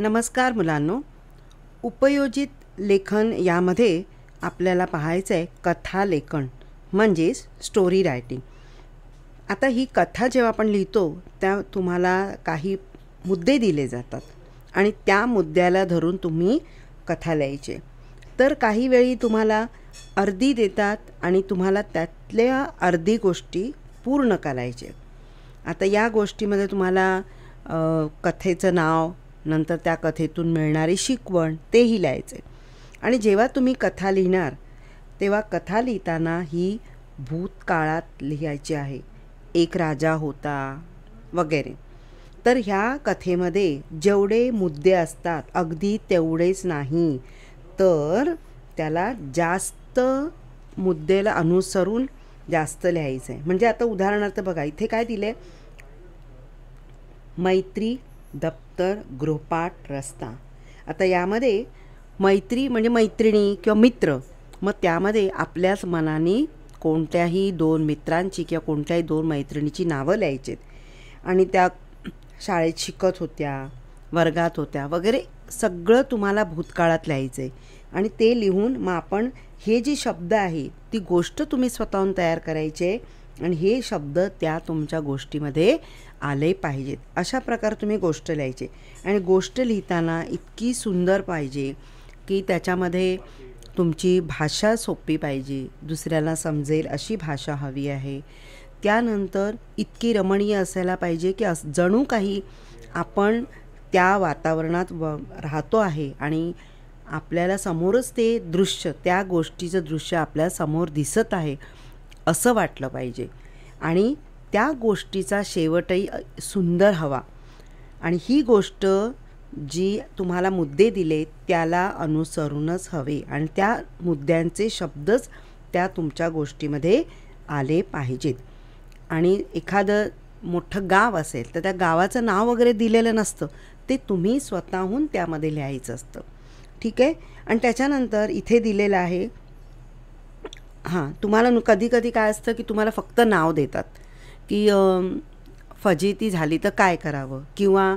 नमस्कार मुलांनो, उपयोजित लेखन यामध्ये आपल्याला पाहायचं आहे कथा लेखन म्हणजेच स्टोरी रायटिंग। आता ही कथा जेव्हा आपण लिहितो त्या तुम्हाला काही मुद्दे दिले जातात आणि त्या मुद्द्याला धरून तुम्ही कथा लिहायची। तर काही वेळी तुम्हाला अर्धी देतात आणि तुम्हाला त्यातल्या अर्धी गोष्टी पूर्ण करायचे। आता या गोष्टीमध्ये तुम्हाला कथेचं नाव, नंतर त्या कथेतून मिळणारी शिकवण तेही लिहायचे। आणि जेव्हा तुम्ही कथा लिहिणार तेव्हा कथा लिहिताना ही भूतकाळात लिहायची आहे। एक राजा होता वगैरे। तर ह्या कथेमध्ये जेवढे मुद्दे असतात अगदी तेवढेच नाही, तर त्याला जास्त मुद्देला अनुसरून जास्त लिहायचं आहे। म्हणजे आता उदाहरणार्थ बघा, इथे काय दिले, मैत्री, दप्तर, गृहपाठ, रस्ता। आता यामध्ये मैत्री म्हणजे मैत्रिणी किंवा मित्र, मग त्यामध्ये आपल्याच मनाने कोणत्याही दोन मित्रांची किंवा कोणत्याही दोन मैत्रिणीची नावं लिहायची आणि त्या शाळेत शिकत होत्या, वर्गात होत्या वगैरे, सगळं तुम्हाला भूतकाळात लिहायचं आहे। आणि ते लिहून मग आपण हे जे शब्द आहे ती गोष्ट तुम्ही स्वतःहून तयार करायचे आणि हे शब्द त्या तुमच्या गोष्टीमध्ये आले पाहिजेत। अशा प्रकारे तुम्ही गोष्ट लिहायची आणि गोष्ट लिहिताना इतकी सुंदर पाहिजे की त्याच्यामध्ये तुमची भाषा सोपी पाहिजे, दुसऱ्याला समजेल अशी भाषा हवी आहे। त्यानंतर इतकी रमणीय असायला पाहिजे की जणू काही आपण त्या वातावरणात राहतो आहे आणि आपल्याला समोरच ते दृश्य, त्या गोष्टीचं दृश्य आपल्या समोर दिसत आहे असं वाटलं पाहिजे। आणि त्या गोष्टीचा शेवटही सुंदर हवा आणि ही गोष्ट जी तुम्हाला मुद्दे दिले त्याला अनुसरूनच हवे आणि त्या मुद्द्यांचे शब्दच त्या तुमच्या गोष्टीमध्ये आले पाहिजेत। आणि एखादं मोठं गाव असेल तर त्या गावाचं नाव वगैरे दिलेलं नसतं, ते तुम्ही स्वतःहून त्यामध्ये लिहायचं असतं। ठीक आहे। आणि त्याच्यानंतर इथे दिलेलं आहे, तुम्हाला कधी कधी काय असतं की तुम्हाला फक्त नाव देतात की फजिती झाली तर काय करावं किंवा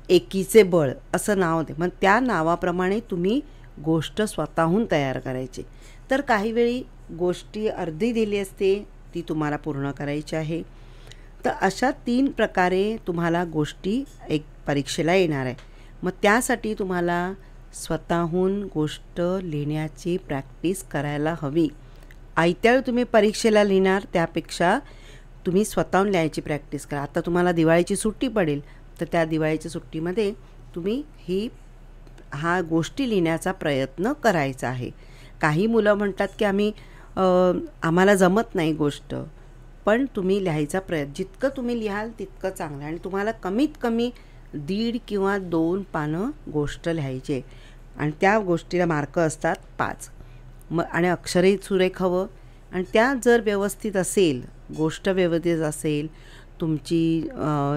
एकीचे बळ असं नाव दे, मग त्या नावाप्रमाणे तुम्ही गोष्ट स्वतःहून तयार करायची। तर काही वेळी गोष्टी अर्धी दिली असते ती तुम्हाला पूर्ण करायची आहे। तर अशा 3 प्रकारे तुम्हाला गोष्टी एक परीक्षेला येणार आहे। मग त्यासाठी तुम्हाला स्वतःहून गोष्ट लिहिण्याची प्रॅक्टिस करायला हवी। आयत्या तुम्ही परीक्षेला लिहिणार त्यापेक्षा तुम्ही स्वतःहून लिहायची प्रॅक्टिस करा। आता तुम्हाला दिवाळीची सुट्टी पडेल तर त्या दिवाळीच्या सुट्टीमध्ये तुम्ही हा गोष्टी लिहिण्याचा प्रयत्न करायचा आहे। काही मुलं म्हणतात की आम्हाला जमत नाही गोष्ट, पण तुम्ही लिहायचा जितकं तुम्ही लिहाल तितकं चांगलं। आणि तुम्हाला कमीत कमी 1.5 किंवा 2 पानं गोष्ट लिहायची आणि त्या गोष्टीला मार्क असतात 5। मग आणि अक्षरही सुरेख हवं आणि त्या जर व्यवस्थित असेल, गोष्ट व्यवस्थित असेल, तुमची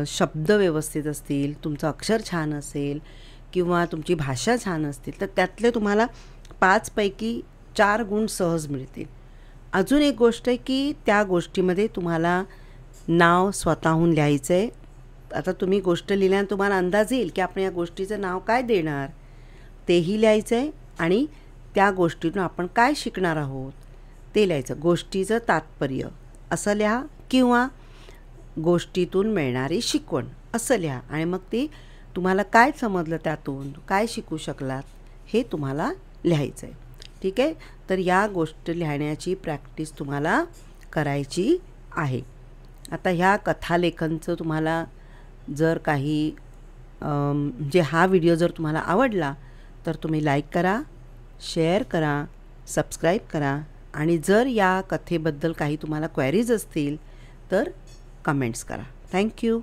शब्द व्यवस्थित असतील, तुमचं अक्षर छान असेल किंवा तुमची भाषा छान असतील तर त्यातले तुम्हाला 5 पैकी 4 गुण सहज मिळतील। अजून एक गोष्ट आहे की त्या गोष्टीमध्ये तुम्हाला नाव स्वतःहून लिहायचं आहे। आता तुम्ही गोष्ट लिहिल्यानं तुम्हाला अंदाज येईल की आपण या गोष्टीचं नाव काय देणार, तेही लिहायचं आहे आणि त्या गोष्टीतून आपण काय शिकणार आहोत ते लिहायचं। गोष्टीचं तात्पर्य असं लिहा किंवा गोष्टीतून मिळणारी शिकवण असं लिहा आणि मग ते तुम्हाला काय समजलं, त्यातून काय शिकू शकलात हे तुम्हाला लिहायचं आहे। ठीक आहे। तर या गोष्ट लिहिण्याची प्रॅक्टिस तुम्हाला करायची आहे। आता ह्या कथालेखनचं तुम्हाला जर काही म्हणजे हा व्हिडिओ जर तुम्हाला आवडला तर तुम्ही लाईक करा, शेअर करा, सबस्क्राईब करा आणि जर या कथेबद्दल काही तुम्हाला क्वेरीज असतील तर कमेंट्स करा। थँक्यू।